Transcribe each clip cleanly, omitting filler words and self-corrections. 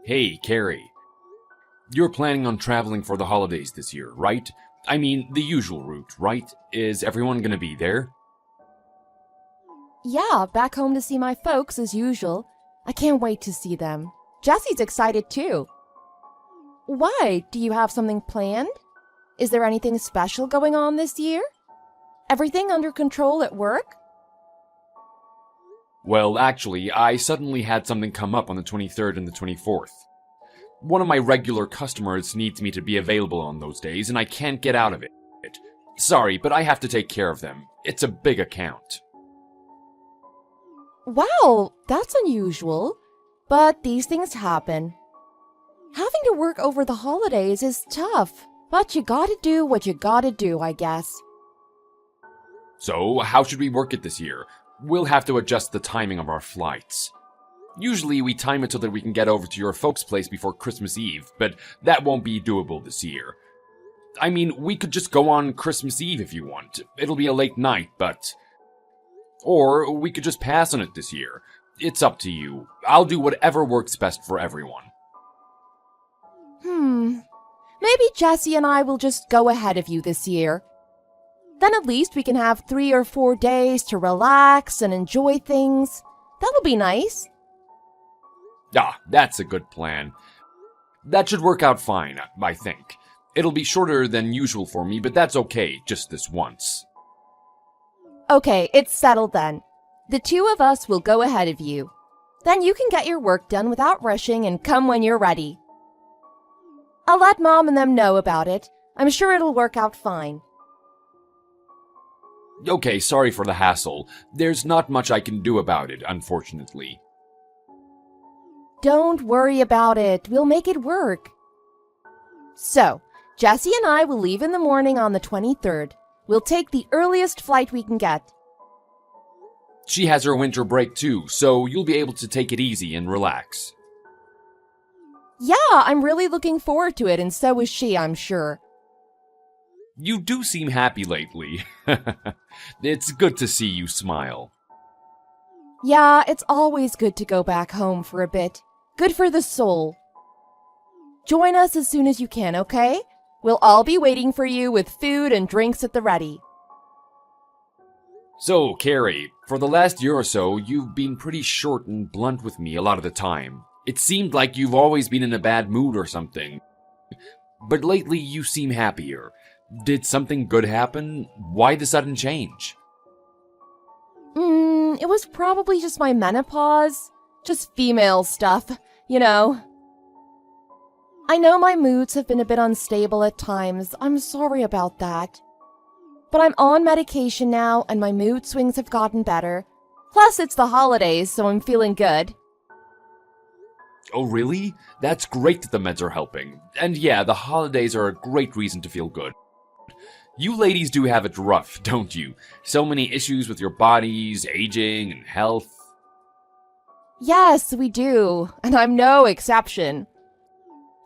Hey, Carrie. You're planning on traveling for the holidays this year, right? I mean, the usual route, right? Is everyone gonna be there? Yeah, back home to see my folks as usual. I can't wait to see them. Jesse's excited too. Why? Do you have something planned? Is there anything special going on this year? Everything under control at work? Well, actually, I suddenly had something come up on the 23rd and the 24th. One of my regular customers needs me to be available on those days, and I can't get out of it. Sorry, but I have to take care of them. It's a big account. Wow, that's unusual. But these things happen. Having to work over the holidays is tough, but you gotta do what you gotta do, I guess. So, how should we work it this year? We'll have to adjust the timing of our flights. Usually we time it so that we can get over to your folks' place before Christmas Eve, but that won't be doable this year. I mean, we could just go on Christmas Eve if you want. It'll be a late night, but... Or we could just pass on it this year. It's up to you. I'll do whatever works best for everyone. Maybe Jesse and I will just go ahead of you this year. Then at least we can have 3 or 4 days to relax and enjoy things. That'll be nice. Ah, that's a good plan. That should work out fine, I think. It'll be shorter than usual for me, but that's okay, just this once. Okay, it's settled then. The 2 of us will go ahead of you. Then you can get your work done without rushing and come when you're ready. I'll let Mom and them know about it. I'm sure it'll work out fine. Okay, sorry for the hassle. There's not much I can do about it, unfortunately. Don't worry about it. We'll make it work. So, Jesse and I will leave in the morning on the 23rd. We'll take the earliest flight we can get. She has her winter break too, so you'll be able to take it easy and relax. Yeah, I'm really looking forward to it, and so is she, I'm sure. You do seem happy lately. It's good to see you smile. Yeah, it's always good to go back home for a bit. Good for the soul. Join us as soon as you can, okay? We'll all be waiting for you with food and drinks at the ready. So, Carrie, for the last year or so, you've been pretty short and blunt with me a lot of the time. It seemed like you've always been in a bad mood or something. But lately you seem happier. Did something good happen? Why the sudden change? It was probably just my menopause. Just female stuff, you know. I know my moods have been a bit unstable at times. I'm sorry about that. But I'm on medication now, and my mood swings have gotten better. Plus, it's the holidays, so I'm feeling good. Oh, really? That's great that the meds are helping. And yeah, the holidays are a great reason to feel good. You ladies do have it rough, don't you? So many issues with your bodies, aging, and health. Yes, we do, and I'm no exception.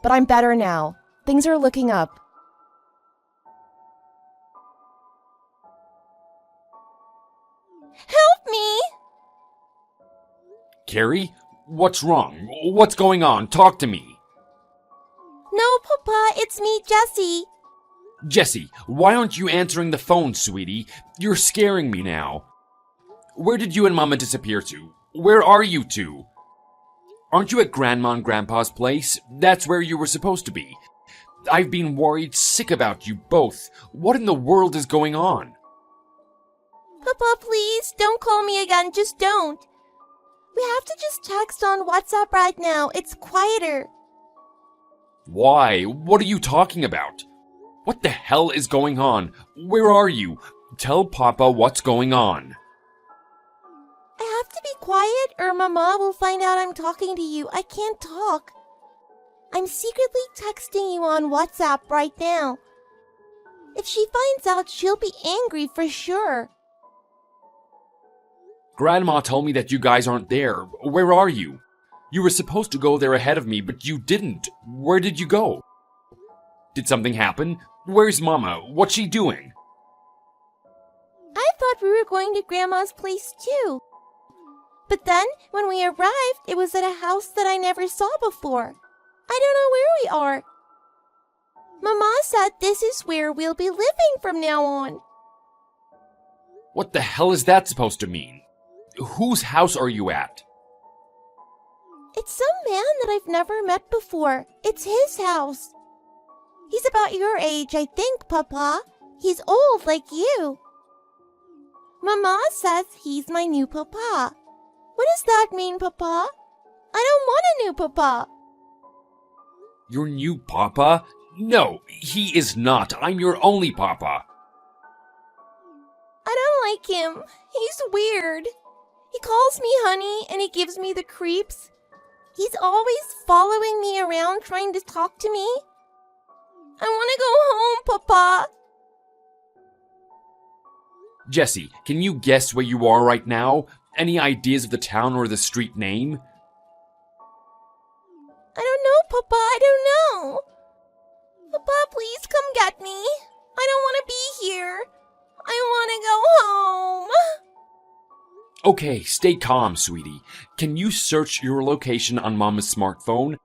But I'm better now. Things are looking up. Help me! Carrie? What's wrong? What's going on? Talk to me. No, Papa, it's me, Jessie. Jessie, why aren't you answering the phone, sweetie? You're scaring me now. Where did you and Mama disappear to? Where are you two? Aren't you at Grandma and Grandpa's place? That's where you were supposed to be. I've been worried sick about you both. What in the world is going on? Papa, please, don't call me again. Just don't. We have to just text on WhatsApp right now. It's quieter. Why? What are you talking about? What the hell is going on? Where are you? Tell Papa what's going on. I have to be quiet or Mama will find out I'm talking to you. I can't talk. I'm secretly texting you on WhatsApp right now. If she finds out, she'll be angry for sure. Grandma told me that you guys aren't there. Where are you? You were supposed to go there ahead of me, but you didn't. Where did you go? Did something happen? Where's Mama? What's she doing? I thought we were going to Grandma's place too. But then, when we arrived, it was at a house that I never saw before. I don't know where we are. Mama said this is where we'll be living from now on. What the hell is that supposed to mean? Whose house are you at? It's some man that I've never met before. It's his house. He's about your age, I think, Papa. He's old like you. Mama says he's my new Papa. What does that mean, Papa? I don't want a new Papa. Your new papa? No, he is not. I'm your only papa. I don't like him. He's weird. He calls me honey and he gives me the creeps. He's always following me around trying to talk to me. I want to go home, Papa. Jesse, can you guess where you are right now? Any ideas of the town or the street name? I don't know, Papa. I don't know. Papa, please come get me. I don't want to be here. I want to go home. Okay, stay calm, sweetie. Can you search your location on Mama's smartphone?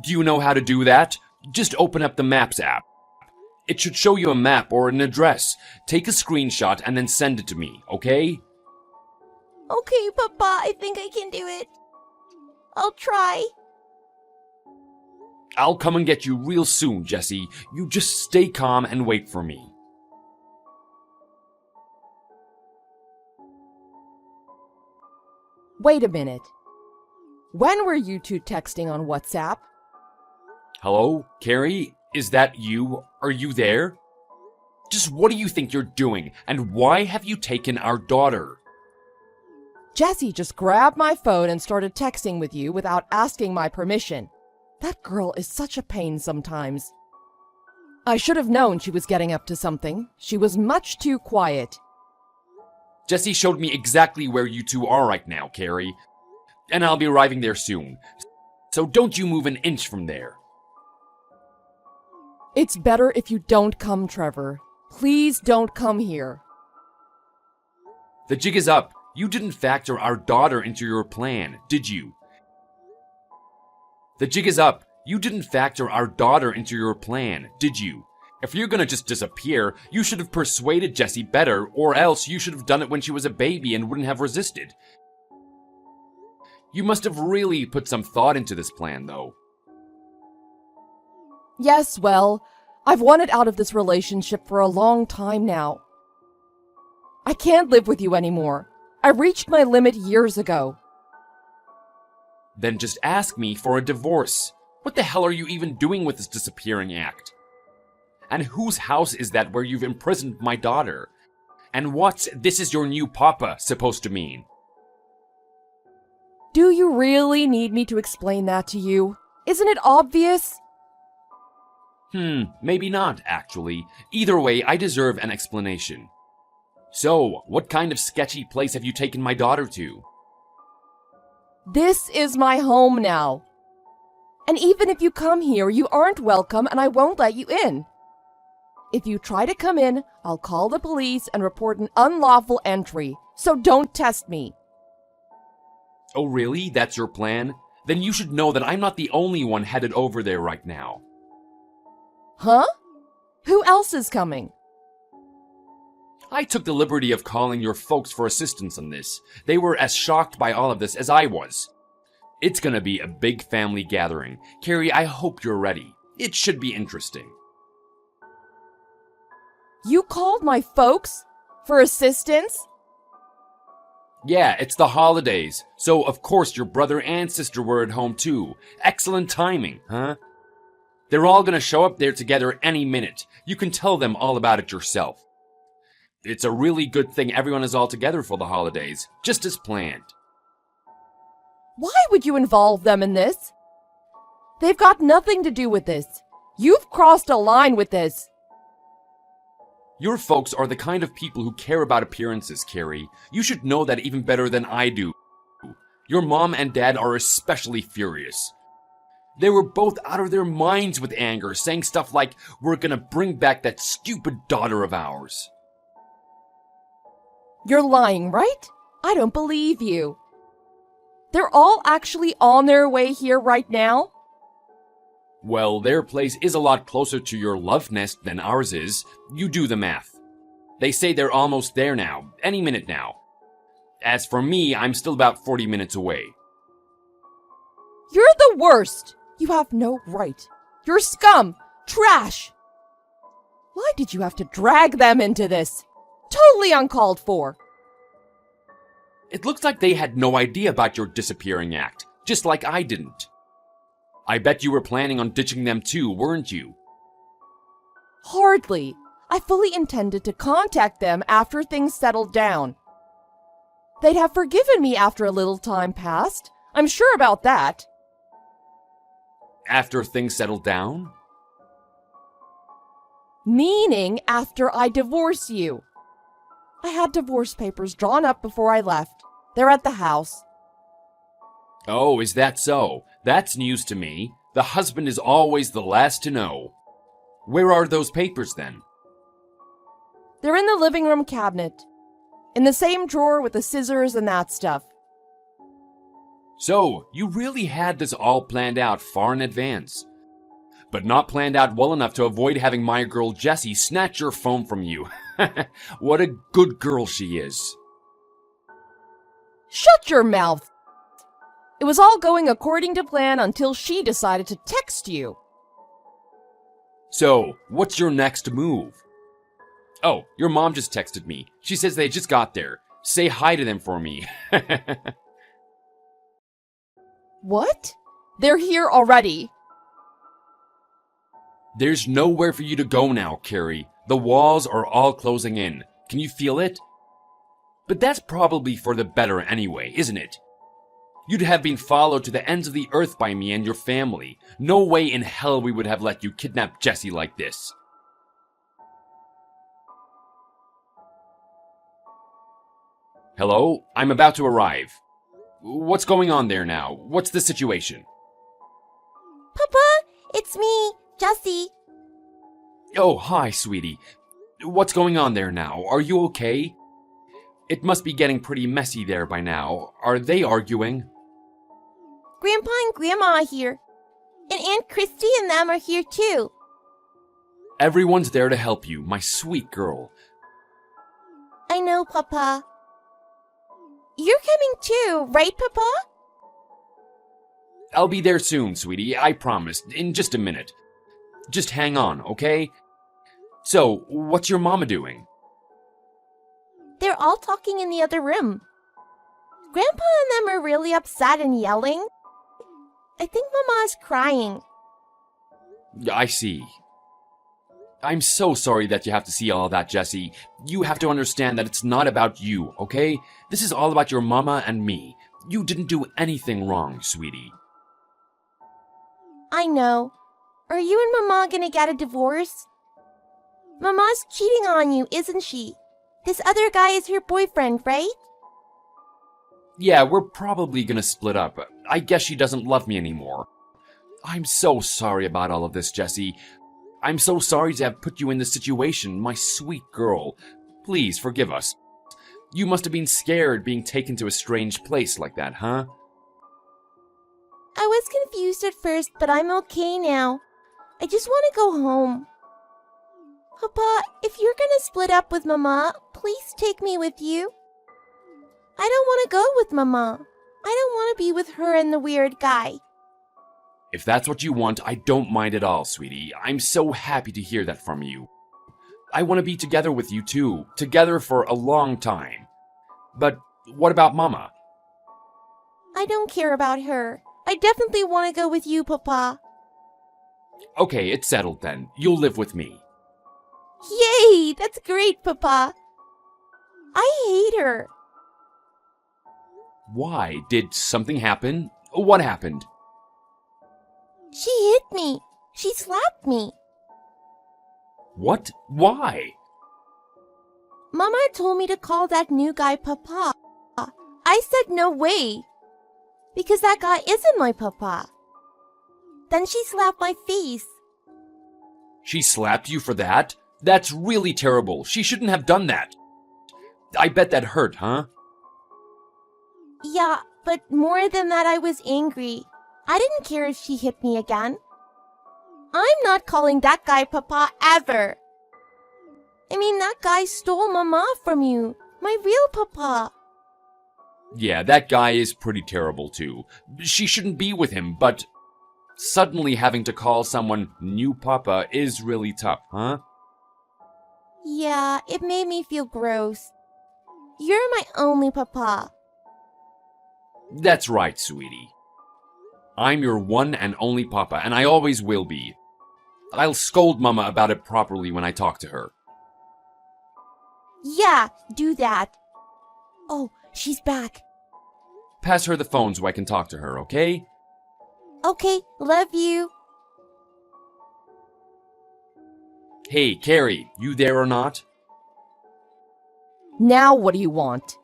Do you know how to do that? Just open up the Maps app. It should show you a map or an address. Take a screenshot and then send it to me, okay? Okay, Papa, I think I can do it. I'll try. I'll come and get you real soon, Jesse. You just stay calm and wait for me. Wait a minute. When were you two texting on WhatsApp? Hello, Carrie? Is that you? Are you there? Just what do you think you're doing? And why have you taken our daughter? Jessie just grabbed my phone and started texting with you without asking my permission. That girl is such a pain sometimes. I should have known she was getting up to something. She was much too quiet. Jesse showed me exactly where you two are right now, Carrie. And I'll be arriving there soon. So don't you move an inch from there. It's better if you don't come, Trevor. Please don't come here. The jig is up. You didn't factor our daughter into your plan, did you? The jig is up. You didn't factor our daughter into your plan, did you? If you're gonna just disappear, you should have persuaded Jessie better, or else you should have done it when she was a baby and wouldn't have resisted. You must have really put some thought into this plan, though. Yes, well, I've wanted out of this relationship for a long time now. I can't live with you anymore. I reached my limit years ago. Then just ask me for a divorce. What the hell are you even doing with this disappearing act? And whose house is that where you've imprisoned my daughter? And what's "this is your new papa" supposed to mean? Do you really need me to explain that to you? Isn't it obvious? Maybe not, actually. Either way, I deserve an explanation. So, what kind of sketchy place have you taken my daughter to? This is my home now. And even if you come here, you aren't welcome and I won't let you in. If you try to come in, I'll call the police and report an unlawful entry. So don't test me. Oh really? That's your plan? Then you should know that I'm not the only one headed over there right now. Huh? Who else is coming? I took the liberty of calling your folks for assistance on this. They were as shocked by all of this as I was. It's gonna be a big family gathering. Carrie, I hope you're ready. It should be interesting. You called my folks? For assistance? Yeah, it's the holidays. So, of course, your brother and sister were at home too. Excellent timing, huh? They're all gonna show up there together any minute. You can tell them all about it yourself. It's a really good thing everyone is all together for the holidays, just as planned. Why would you involve them in this? They've got nothing to do with this. You've crossed a line with this. Your folks are the kind of people who care about appearances, Carrie. You should know that even better than I do. Your mom and dad are especially furious. They were both out of their minds with anger, saying stuff like, "We're gonna bring back that stupid daughter of ours." You're lying, right? I don't believe you. They're all actually on their way here right now? Well, their place is a lot closer to your love nest than ours is. You do the math. They say they're almost there now, any minute now. As for me, I'm still about 40 minutes away. You're the worst! You have no right. You're scum! Trash! Why did you have to drag them into this? Totally uncalled for. It looks like they had no idea about your disappearing act, just like I didn't. I bet you were planning on ditching them too, weren't you? Hardly. I fully intended to contact them after things settled down. They'd have forgiven me after a little time passed. I'm sure about that. After things settled down? Meaning after I divorce you. I had divorce papers drawn up before I left. They're at the house. Oh, is that so? That's news to me. The husband is always the last to know. Where are those papers then? They're in the living room cabinet. In the same drawer with the scissors and that stuff. So, you really had this all planned out far in advance. But not planned out well enough to avoid having my girl Jessie snatch your phone from you. What a good girl she is. Shut your mouth! It was all going according to plan until she decided to text you. So, what's your next move? Oh, your mom just texted me. She says they just got there. Say hi to them for me. What? They're here already. There's nowhere for you to go now, Carrie. The walls are all closing in. Can you feel it? But that's probably for the better anyway, isn't it? You'd have been followed to the ends of the earth by me and your family. No way in hell we would have let you kidnap Jessie like this. Hello? I'm about to arrive. What's going on there now? What's the situation? Papa, it's me, Jessie. Oh, hi, sweetie. What's going on there now? Are you okay? It must be getting pretty messy there by now. Are they arguing? Grandpa and Grandma are here. And Aunt Christy and them are here too. Everyone's there to help you, my sweet girl. I know, Papa. You're coming too, right, Papa? I'll be there soon, sweetie, I promise, in just a minute. Just hang on, okay? So, what's your mama doing? They're all talking in the other room. Grandpa and them are really upset and yelling. I think Mama's crying. I see. I'm so sorry that you have to see all that, Jessie. You have to understand that it's not about you, okay? This is all about your mama and me. You didn't do anything wrong, sweetie. I know. Are you and Mama gonna get a divorce? Mama's cheating on you, isn't she? This other guy is her boyfriend, right? Yeah, we're probably gonna split up. I guess she doesn't love me anymore. I'm so sorry about all of this, Jessie. I'm so sorry to have put you in this situation, my sweet girl. Please forgive us. You must have been scared being taken to a strange place like that, huh? I was confused at first, but I'm okay now. I just want to go home. Papa, if you're gonna split up with Mama, please take me with you. I don't want to go with Mama. I don't want to be with her and the weird guy. If that's what you want, I don't mind at all, sweetie. I'm so happy to hear that from you. I want to be together with you too, together for a long time. But what about Mama? I don't care about her. I definitely want to go with you, Papa. Okay, it's settled then. You'll live with me. Yay! That's great, Papa. I hate her. Why? Did something happen? What happened? She hit me. She slapped me. What? Why? Mama told me to call that new guy Papa. I said no way. Because that guy isn't my Papa. Then she slapped my face. She slapped you for that? That's really terrible. She shouldn't have done that. I bet that hurt, huh? Yeah, but more than that, I was angry. I didn't care if she hit me again. I'm not calling that guy Papa ever. I mean, that guy stole Mama from you. My real Papa. Yeah, that guy is pretty terrible too. She shouldn't be with him, but suddenly having to call someone new Papa is really tough, huh? Yeah, it made me feel gross. You're my only Papa. That's right, sweetie. I'm your one and only Papa, and I always will be. I'll scold Mama about it properly when I talk to her. Yeah, do that. Oh, she's back. Pass her the phone so I can talk to her, okay? Okay, love you. Hey, Carrie, you there or not? Now what do you want?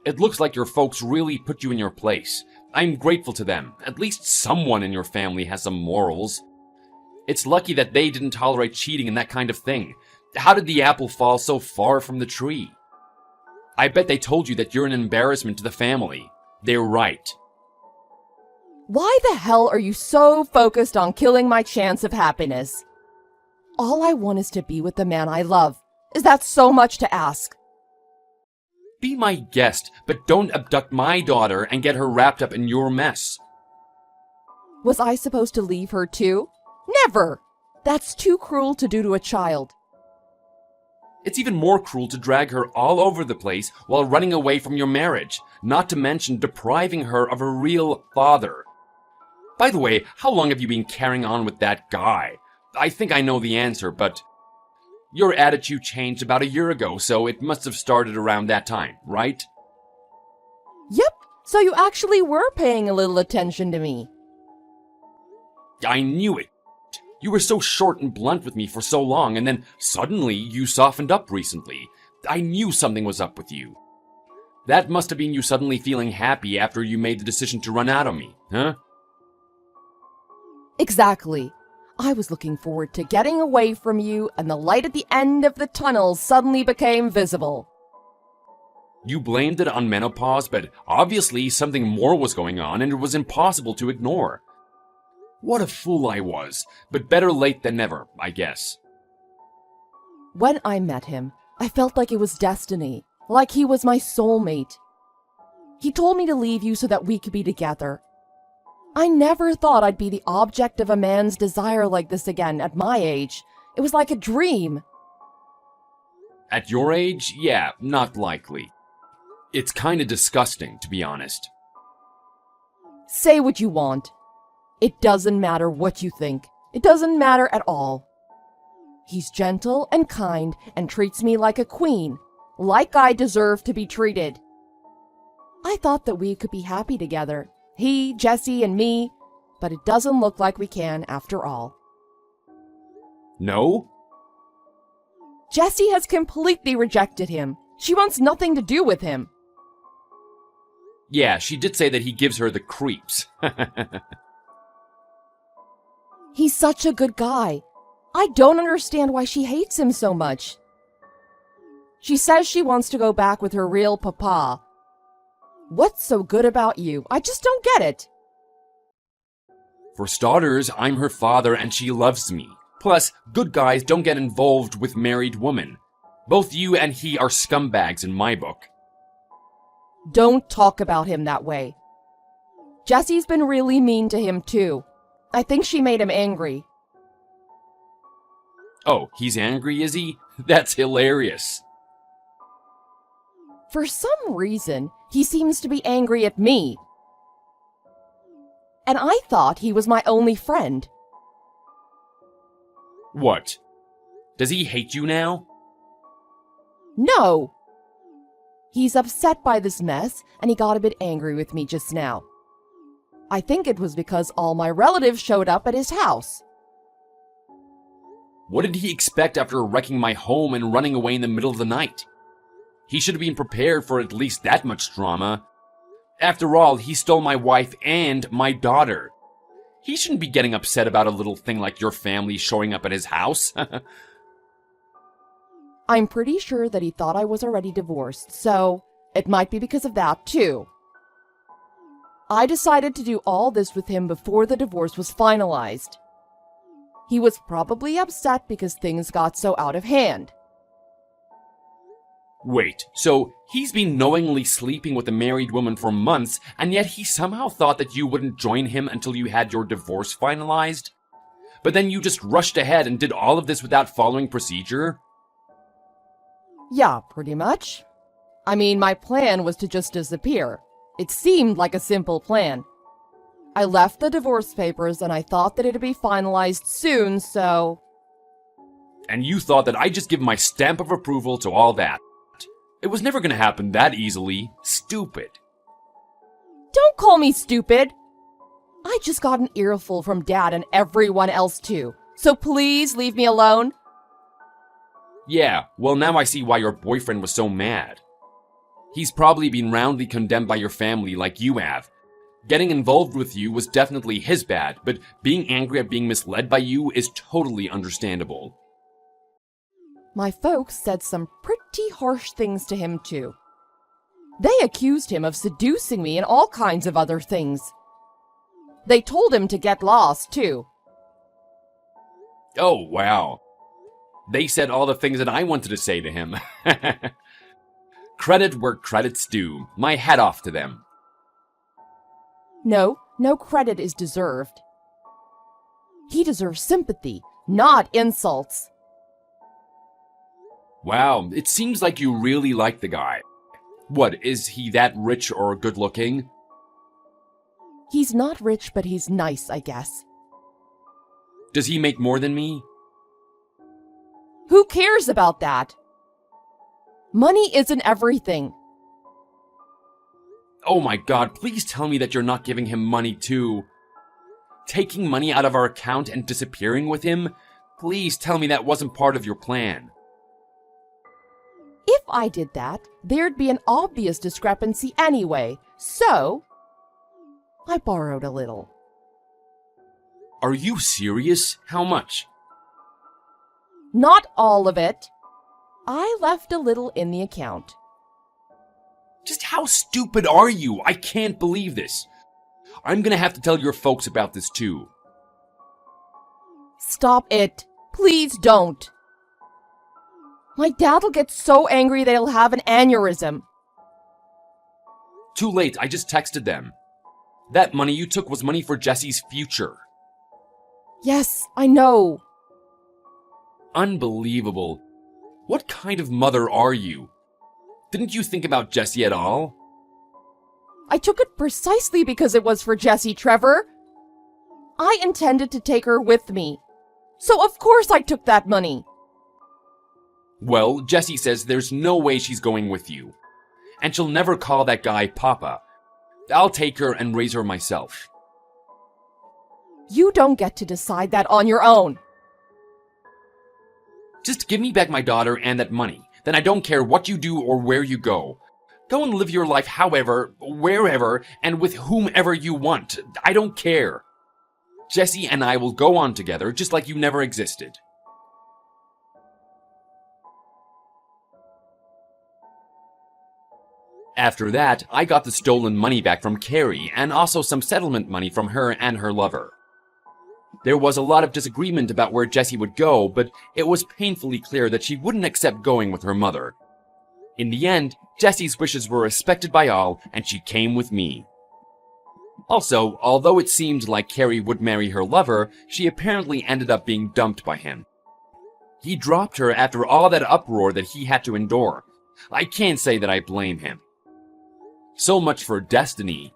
It looks like your folks really put you in your place. I'm grateful to them. At least someone in your family has some morals. It's lucky that they didn't tolerate cheating and that kind of thing. How did the apple fall so far from the tree? I bet they told you that you're an embarrassment to the family. They're right. Why the hell are you so focused on killing my chance of happiness? All I want is to be with the man I love. Is that so much to ask? Be my guest, but don't abduct my daughter and get her wrapped up in your mess. Was I supposed to leave her too? Never! That's too cruel to do to a child. It's even more cruel to drag her all over the place while running away from your marriage, not to mention depriving her of a real father. By the way, how long have you been carrying on with that guy? I think I know the answer, but your attitude changed about a year ago, so it must have started around that time, right? Yep, so you actually were paying a little attention to me. I knew it. You were so short and blunt with me for so long, and then suddenly you softened up recently. I knew something was up with you. That must have been you suddenly feeling happy after you made the decision to run out on me, huh? Exactly. I was looking forward to getting away from you, and the light at the end of the tunnel suddenly became visible. You blamed it on menopause, but obviously something more was going on, and it was impossible to ignore. What a fool I was, but better late than never, I guess. When I met him, I felt like it was destiny, like he was my soulmate. He told me to leave you so that we could be together. I never thought I'd be the object of a man's desire like this again at my age. It was like a dream. At your age, yeah, not likely. It's kinda disgusting, to be honest. Say what you want. It doesn't matter what you think. It doesn't matter at all. He's gentle and kind and treats me like a queen, like I deserve to be treated. I thought that we could be happy together, he, Jesse, and me, but it doesn't look like we can after all. No? Jessie has completely rejected him. She wants nothing to do with him. Yeah, she did say that he gives her the creeps. He's such a good guy. I don't understand why she hates him so much. She says she wants to go back with her real papa. What's so good about you? I just don't get it. For starters, I'm her father and she loves me. Plus, good guys don't get involved with married women. Both you and he are scumbags in my book. Don't talk about him that way. Jessie's been really mean to him too. I think she made him angry. Oh, he's angry, is he? That's hilarious. For some reason, he seems to be angry at me. And I thought he was my only friend. What? Does he hate you now? No! He's upset by this mess, and he got a bit angry with me just now. I think it was because all my relatives showed up at his house. What did he expect after wrecking my home and running away in the middle of the night? He should have been prepared for at least that much drama. After all, he stole my wife and my daughter. He shouldn't be getting upset about a little thing like your family showing up at his house. I'm pretty sure that he thought I was already divorced, so it might be because of that, too. I decided to do all this with him before the divorce was finalized. He was probably upset because things got so out of hand. Wait, so he's been knowingly sleeping with a married woman for months, and yet he somehow thought that you wouldn't join him until you had your divorce finalized? But then you just rushed ahead and did all of this without following procedure? Yeah, pretty much. I mean, my plan was to just disappear. It seemed like a simple plan. I left the divorce papers and I thought that it'd be finalized soon, so... And you thought that I'd just give my stamp of approval to all that. It was never gonna happen that easily. Stupid. Don't call me stupid! I just got an earful from Dad and everyone else too, so please leave me alone. Yeah, well now I see why your boyfriend was so mad. He's probably been roundly condemned by your family like you have. Getting involved with you was definitely his bad, but being angry at being misled by you is totally understandable. My folks said some pretty harsh things to him too. They accused him of seducing me and all kinds of other things. They told him to get lost too. Oh, wow. They said all the things that I wanted to say to him. Credit where credit's due. My hat off to them. No credit is deserved. He deserves sympathy, not insults. Wow, it seems like you really like the guy. What, is he that rich or good looking? He's not rich, but he's nice, I guess. Does he make more than me? Who cares about that? Money isn't everything. Oh my god, please tell me that you're not giving him money too. Taking money out of our account and disappearing with him? Please tell me that wasn't part of your plan. If I did that, there'd be an obvious discrepancy anyway, so I borrowed a little. Are you serious? How much? Not all of it. I left a little in the account. Just how stupid are you? I can't believe this. I'm gonna have to tell your folks about this too. Stop it. Please don't. My dad'll get so angry that he'll have an aneurysm. Too late, I just texted them. That money you took was money for Jesse's future. Yes, I know. Unbelievable. What kind of mother are you? Didn't you think about Jesse at all? I took it precisely because it was for Jessie, Trevor. I intended to take her with me. So of course I took that money. Well, Jessie says there's no way she's going with you. And she'll never call that guy Papa. I'll take her and raise her myself. You don't get to decide that on your own. Just give me back my daughter and that money. Then I don't care what you do or where you go. Go and live your life however, wherever, and with whomever you want. I don't care. Jessie and I will go on together just like you never existed. After that, I got the stolen money back from Carrie and also some settlement money from her and her lover. There was a lot of disagreement about where Jessie would go, but it was painfully clear that she wouldn't accept going with her mother. In the end, Jessie's wishes were respected by all, and she came with me. Also, although it seemed like Carrie would marry her lover, she apparently ended up being dumped by him. He dropped her after all that uproar that he had to endure. I can't say that I blame him. So much for destiny.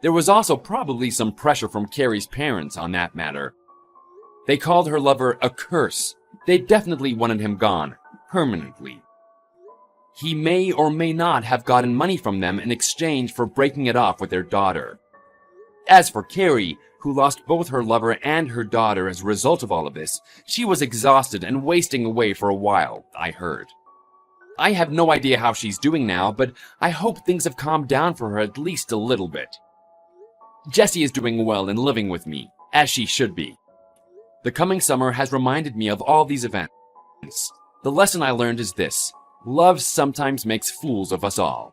There was also probably some pressure from Carrie's parents on that matter. They called her lover a curse. They definitely wanted him gone, permanently. He may or may not have gotten money from them in exchange for breaking it off with their daughter. As for Carrie, who lost both her lover and her daughter as a result of all of this, she was exhausted and wasting away for a while, I heard. I have no idea how she's doing now, but I hope things have calmed down for her at least a little bit. Jessie is doing well and living with me, as she should be. The coming summer has reminded me of all these events. The lesson I learned is this: love sometimes makes fools of us all.